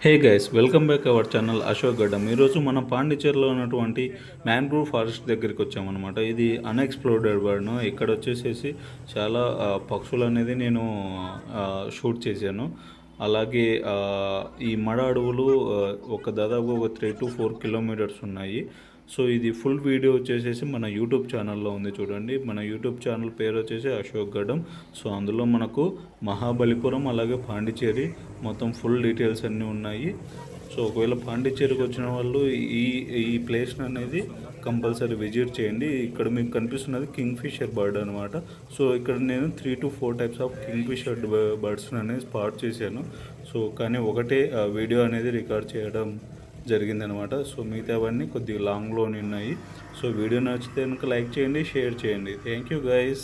Hey guys welcome back our channel Ashok గడ్డం. ఈరోజు మనం పాండిచేరిలో ఉన్నటువంటి మ్యాంగ్రూవ్ ఫారెస్ట్ దగ్గరికి వచ్చామన్నమాట. ఇది అన్ఎక్స్ప్లోర్డెడ్ బర్డ్ను. ఇక్కడ వచ్చేసేసి చాలా పక్షులు అనేది నేను షూట్ చేశాను. అలాగే ఈ మడ అడవులు దాదాపు ఒక 3 to 4 కిలోమీటర్స్ ఉన్నాయి. సో ఇది ఫుల్ వీడియో వచ్చేసేసి మన యూట్యూబ్ ఛానల్లో ఉంది చూడండి. మన యూట్యూబ్ ఛానల్ పేరు వచ్చేసి అశోక్ గడ్డం. సో అందులో మనకు మహాబలిపురం అలాగే పాండిచేరి మొత్తం ఫుల్ డీటెయిల్స్ అన్నీ ఉన్నాయి. సో ఒకవేళ పాండిచ్చేరికి వచ్చిన వాళ్ళు ఈ ఈ ప్లేస్ అనేది కంపల్సరీ విజిట్ చేయండి. ఇక్కడ మీకు కనిపిస్తున్నది కింగ్ ఫిషర్ బర్డ్ అనమాట. సో ఇక్కడ నేను 3 to 4 types of kingfisher birds అనేది స్పాట్ చేశాను. సో కానీ ఒకటే వీడియో అనేది రికార్డ్ చేయడం జరిగిందనమాట. సో మిగతావన్నీ కొద్దిగా లాంగ్లో ఉన్నాయి. సో వీడియో నచ్చితే కనుక లైక్ చేయండి, షేర్ చేయండి. Thank you guys.